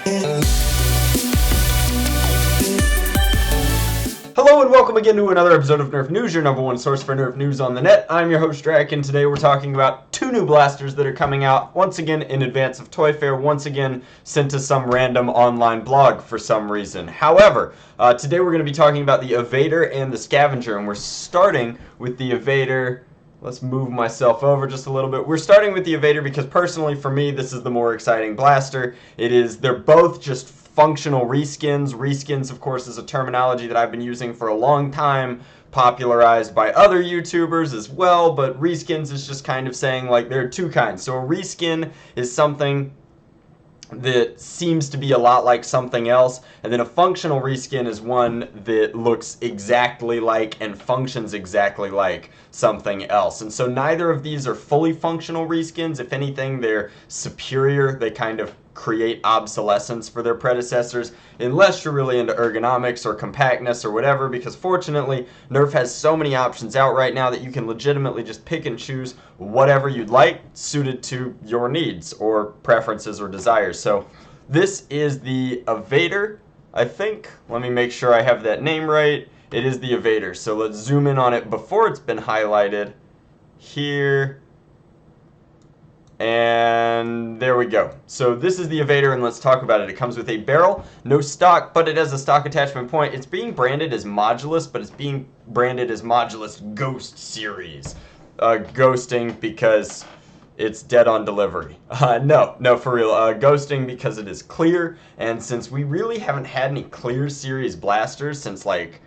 Hello and welcome again to another episode of Nerf News, your number one source for Nerf news on the net. I'm your host Drac, and today we're talking about two new blasters that are coming out once again in advance of Toy Fair, once again sent to some random online blog for some reason. However, today we're going to be talking about the Evader and the Scavenger, and we're starting with the Evader. Let's move myself over just a little bit. We're starting with the Evader because personally for me this is the more exciting blaster. They're both just functional reskins. Reskins, of course, is a terminology that I've been using for a long time, popularized by other YouTubers as well, but reskins is just kind of saying like there are two kinds. So a reskin is something that seems to be a lot like something else, and then a functional reskin is one that looks exactly like and functions exactly like something else. And so neither of these are fully functional reskins. If anything, they're superior. They kind of create obsolescence for their predecessors, unless you're really into ergonomics or compactness or whatever, because fortunately Nerf has so many options out right now that you can legitimately just pick and choose whatever you'd like suited to your needs or preferences or desires. So this is the Evader, I think. Let me make sure I have that name right. It is the Evader. So let's zoom in on it before it's been highlighted here. And there we go. So this is the Evader, and let's talk about it. It comes with a barrel, no stock, but it has a stock attachment point. It's being branded as Modulus, but it's being branded as Modulus Ghost Series. Ghosting because it's dead on delivery. No, for real. Ghosting because it is clear, and since we really haven't had any clear series blasters since, like,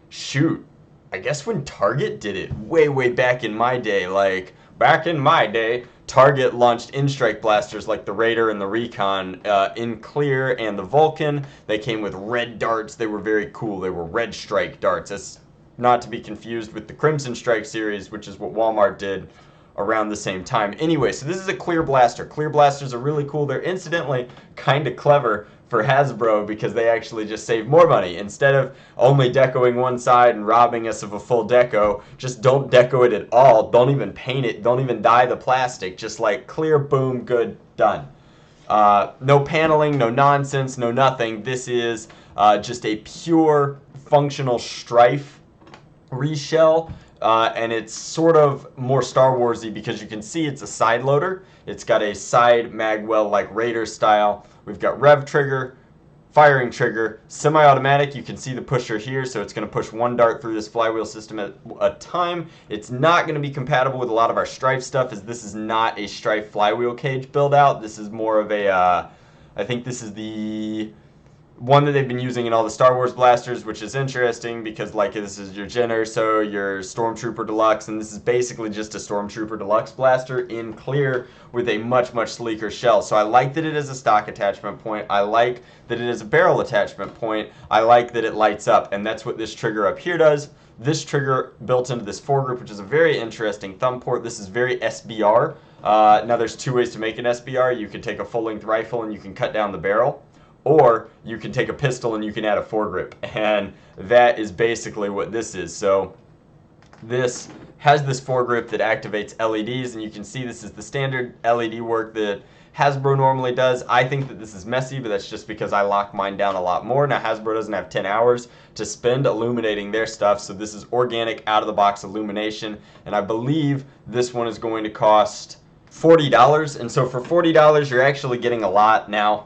shoot, I guess when Target did it way back in my day. Like, back in my day, Target launched in-strike blasters like the Raider and the Recon in clear, and the Vulcan. They came with red darts. They were very cool. They were red strike darts. That's not to be confused with the Crimson Strike series, which is what Walmart did around the same time. Anyway, so this is a clear blaster. Clear blasters are really cool. They're incidentally kind of clever for Hasbro because they actually just save more money. Instead of only decoing one side and robbing us of a full deco, just don't deco it at all. Don't even paint it. Don't even dye the plastic. Just like clear, boom, good, done. No paneling, no nonsense, no nothing. This is just a pure functional Stryfe reshell. And it's sort of more Star Warsy because you can see it's a side loader. It's got a side magwell like Raider style. We've got rev trigger, firing trigger, semi-automatic. You can see the pusher here, so it's going to push one dart through this flywheel system at a time. It's not going to be compatible with a lot of our Stryfe stuff, as this is not a Stryfe flywheel cage build out. This is more of a, I think this is the one that they've been using in all the Star Wars blasters, which is interesting because, like, this is your Gen Urso, your Stormtrooper Deluxe, and this is basically just a Stormtrooper Deluxe blaster in clear with a much sleeker shell. So I like that it is a stock attachment point. I like that it is a barrel attachment point. I like that it lights up, and that's what this trigger up here does. This trigger built into this foregroup, which is a very interesting thumb port. This is very SBR. Now there's two ways to make an SBR. You can take a full-length rifle and you can cut down the barrel, or you can take a pistol and you can add a foregrip, and that is basically what this is. So this has this foregrip that activates LEDs, and you can see this is the standard LED work that Hasbro normally does. I think that this is messy, but that's just because I lock mine down a lot more. Now Hasbro doesn't have 10 hours to spend illuminating their stuff, so this is organic out-of-the-box illumination, and I believe this one is going to cost $40, and so for $40 you're actually getting a lot. Now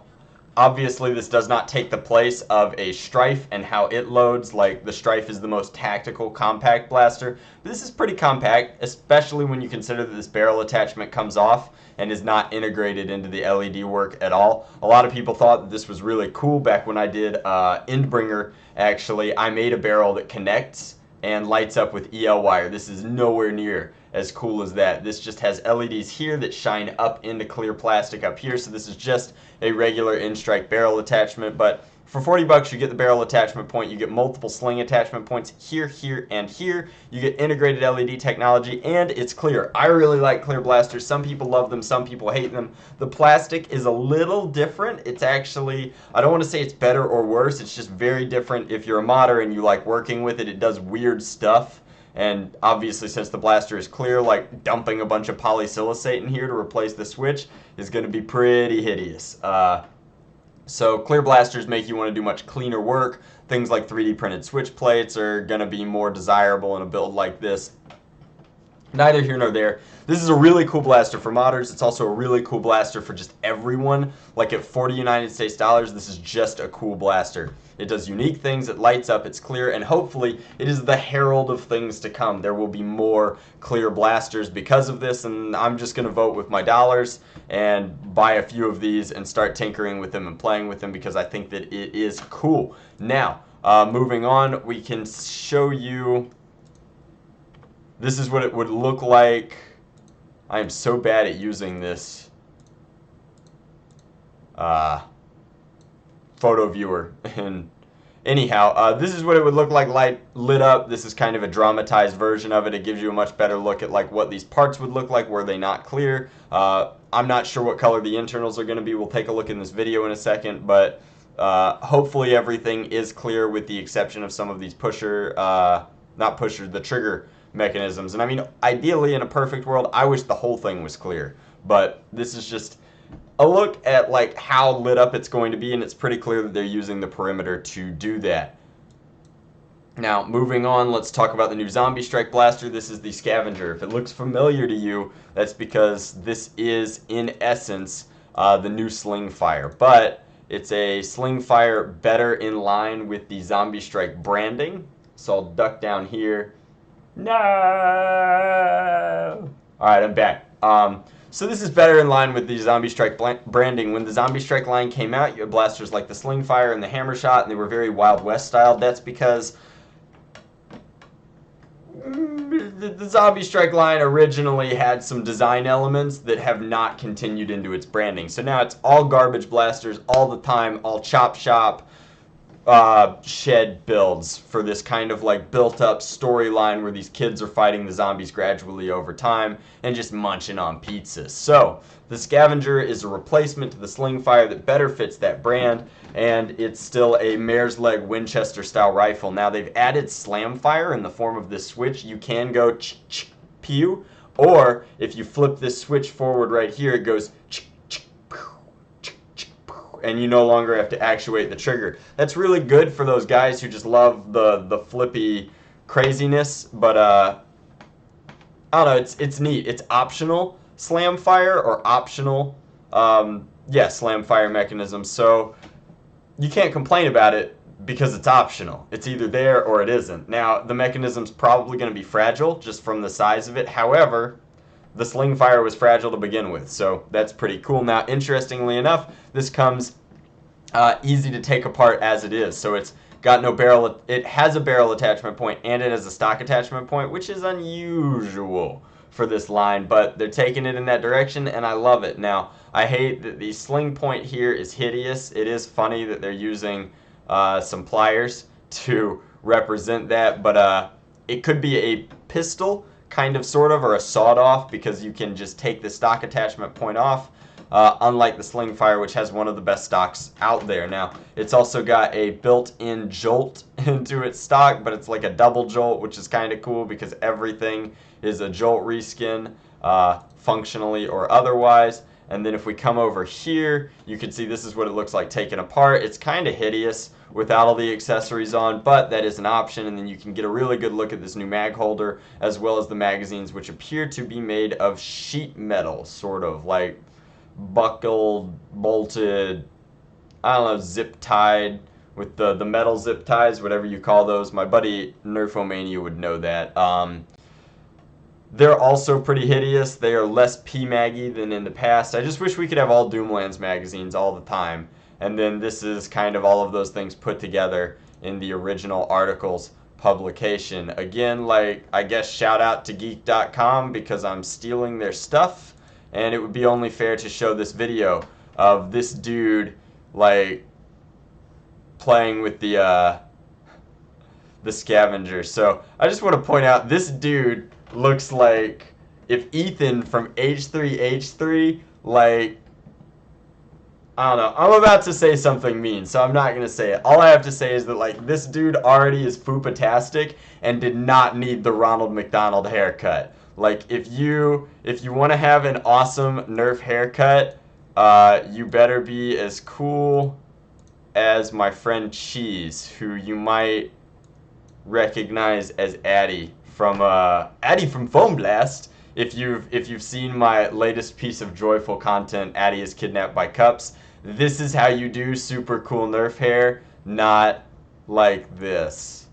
obviously this does not take the place of a Stryfe and how it loads. Like, the Stryfe is the most tactical compact blaster, but this is pretty compact, especially when you consider that this barrel attachment comes off and is not integrated into the LED work at all. A lot of people thought that this was really cool back when I did Endbringer. Actually, I made a barrel that connects and lights up with EL wire. This is nowhere near as cool as that. This just has LEDs here that shine up into clear plastic up here, so this is just a regular in-strike barrel attachment. But for $40 you get the barrel attachment point, you get multiple sling attachment points here, here, and here. You get integrated LED technology, and it's clear. I really like clear blasters. Some people love them, some people hate them. The plastic is a little different. It's actually, I don't want to say it's better or worse, it's just very different. If you're a modder and you like working with it, it does weird stuff. And obviously, since the blaster is clear, like dumping a bunch of polysilicate in here to replace the switch is going to be pretty hideous. So clear blasters make you want to do much cleaner work. Things like 3D printed switch plates are going to be more desirable in a build like this. Neither here nor there. This is a really cool blaster for modders. It's also a really cool blaster for just everyone. Like at 40 United States dollars, this is just a cool blaster. It does unique things, it lights up, it's clear, and hopefully it is the herald of things to come. There will be more clear blasters because of this, and I'm just going to vote with my dollars and buy a few of these and start tinkering with them and playing with them because I think that it is cool. Now, moving on, we can show you... This is what it would look like. I am so bad at using this photo viewer. And anyhow, this is what it would look like lit up. This is kind of a dramatized version of it. It gives you a much better look at like what these parts would look like were they not clear. I'm not sure what color the internals are going to be. We'll take a look in this video in a second, but hopefully everything is clear with the exception of some of these the trigger mechanisms. And I mean, ideally in a perfect world, I wish the whole thing was clear, but this is just a look at like how lit up it's going to be, and it's pretty clear that they're using the perimeter to do that. Now, moving on, let's talk about the new Zombie Strike Blaster. This is the Scavenger. If it looks familiar to you, that's because this is, in essence, the new Slingfire. But it's a Slingfire better in line with the Zombie Strike branding. So I'll duck down here. No! Alright, I'm back. So this is better in line with the Zombie Strike branding. When the Zombie Strike line came out, you had blasters like the Slingfire and the Hammershot, and they were very Wild West styled. That's because the Zombie Strike line originally had some design elements that have not continued into its branding. So now it's all garbage blasters all the time, all chop shop, shed builds for this kind of like built up storyline where these kids are fighting the zombies gradually over time and just munching on pizzas. So the Scavenger is a replacement to the Slingfire that better fits that brand, and it's still a mare's leg Winchester style rifle. Now they've added slam fire in the form of this switch. You can go pew, or if you flip this switch forward right here, it goes and you no longer have to actuate the trigger. That's really good for those guys who just love the flippy craziness, but I don't know, it's neat. It's optional slam fire or optional slam fire mechanism, so you can't complain about it because it's optional. It's either there or it isn't. Now, the mechanism's probably going to be fragile just from the size of it. However, the Slingfire was fragile to begin with, so that's pretty cool. Now, interestingly enough, this comes easy to take apart as it is. So it's got no barrel. It has a barrel attachment point and it has a stock attachment point, which is unusual for this line, but they're taking it in that direction, and I love it. Now, I hate that the sling point here is hideous. It is funny that they're using some pliers to represent that, but it could be a pistol, kind of, sort of, or a sawed-off, because you can just take the stock attachment point off, unlike the Slingfire, which has one of the best stocks out there. Now, it's also got a built-in jolt into its stock, but it's like a double jolt, which is kind of cool because everything is a jolt reskin, functionally or otherwise. And then if we come over here, you can see this is what it looks like taken apart. It's kind of hideous without all the accessories on, but that is an option, and then you can get a really good look at this new mag holder, as well as the magazines, which appear to be made of sheet metal, sort of, like buckled, bolted, I don't know, zip-tied, with the metal zip ties, whatever you call those. My buddy Nerfomania would know that. They're also pretty hideous. They are less P-maggy than in the past. I just wish we could have all Doomlands magazines all the time. And then this is kind of all of those things put together in the original article's publication. Again, like, I guess shout out to geek.com because I'm stealing their stuff. And it would be only fair to show this video of this dude, like, playing with the Scavenger. So I just want to point out, this dude looks like if Ethan from H3H3, like, I don't know. I'm about to say something mean, so I'm not going to say it. All I have to say is that, like, this dude already is fupatastic and did not need the Ronald McDonald haircut. Like, if you want to have an awesome Nerf haircut, you better be as cool as my friend Cheese, who you might recognize as Addy from Foam Blast. If you've seen my latest piece of joyful content, Addy is kidnapped by Cups. This is how you do super cool Nerf hair, not like this.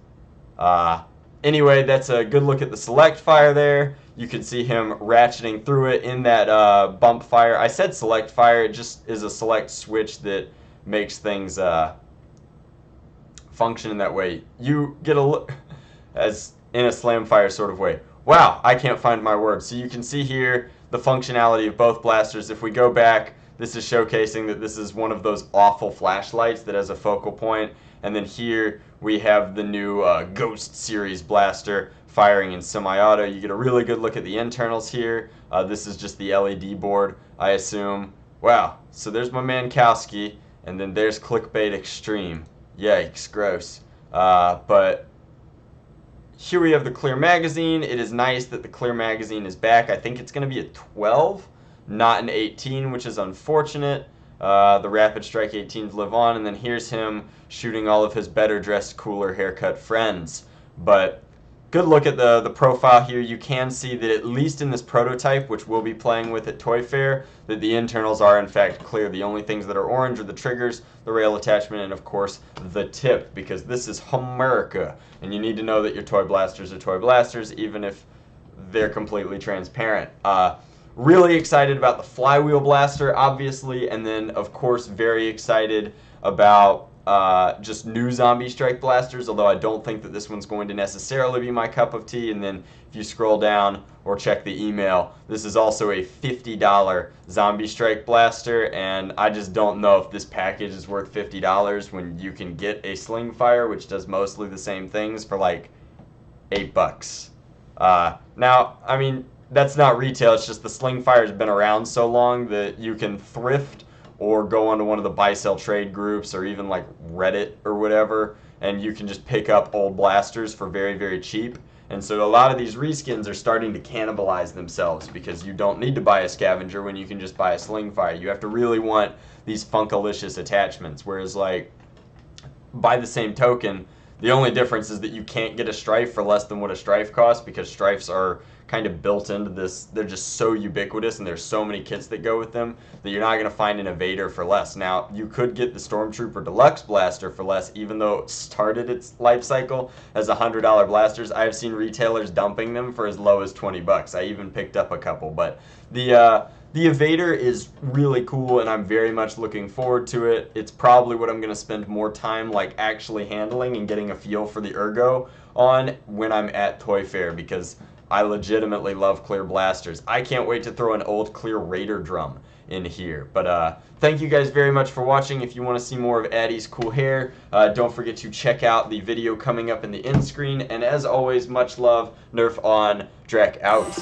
Anyway, that's a good look at the Slingfire there. You can see him ratcheting through it in that bump fire. I said select fire, it just is a select switch that makes things function in that way. You get a look as in a Slingfire sort of way. Wow, I can't find my words. So you can see here the functionality of both blasters. If we go back, this is showcasing that this is one of those awful flashlights that has a focal point. And then here we have the new Ghost Series blaster firing in semi-auto. You get a really good look at the internals here. This is just the LED board, I assume. Wow, so there's my man Kowski, and then there's Clickbait Extreme. Yikes, gross. But here we have the clear magazine. It is nice that the clear magazine is back. I think it's going to be a 12, not an 18, which is unfortunate. The Rapid Strike 18s live on, and then here's him shooting all of his better dressed, cooler haircut friends. But good look at the profile here. You can see that at least in this prototype, which we'll be playing with at Toy Fair, that the internals are in fact clear. The only things that are orange are the triggers, the rail attachment, and of course the tip, because this is America, and you need to know that your toy blasters are toy blasters, even if they're completely transparent. Really excited about the flywheel blaster, obviously, and then of course very excited about just new zombie strike blasters, although I don't think that this one's going to necessarily be my cup of tea. And then if you scroll down or check the email, this is also a $50 zombie strike blaster, and I just don't know if this package is worth $50 when you can get a Slingfire, which does mostly the same things, for like $8. Now, I mean, that's not retail, it's just the Slingfire has been around so long that you can thrift or go onto one of the buy-sell trade groups or even like Reddit or whatever, and you can just pick up old blasters for very, very cheap. And so a lot of these reskins are starting to cannibalize themselves, because you don't need to buy a Scavenger when you can just buy a Slingfire. You have to really want these funkalicious attachments, whereas like by the same token, the only difference is that you can't get a Stryfe for less than what a Stryfe costs, because Stryfes are kind of built into this. They're just so ubiquitous, and there's so many kits that go with them that you're not going to find an Evader for less. Now, you could get the Stormtrooper Deluxe Blaster for less, even though it started its life cycle as $100 blasters. I've seen retailers dumping them for as low as $20. I even picked up a couple, but the Evader is really cool, and I'm very much looking forward to it. It's probably what I'm going to spend more time like actually handling and getting a feel for the ergo on when I'm at Toy Fair, because I legitimately love clear blasters. I can't wait to throw an old clear Raider drum in here. But thank you guys very much for watching. If you want to see more of Addy's cool hair, don't forget to check out the video coming up in the end screen. And as always, much love, Nerf on, Drac out.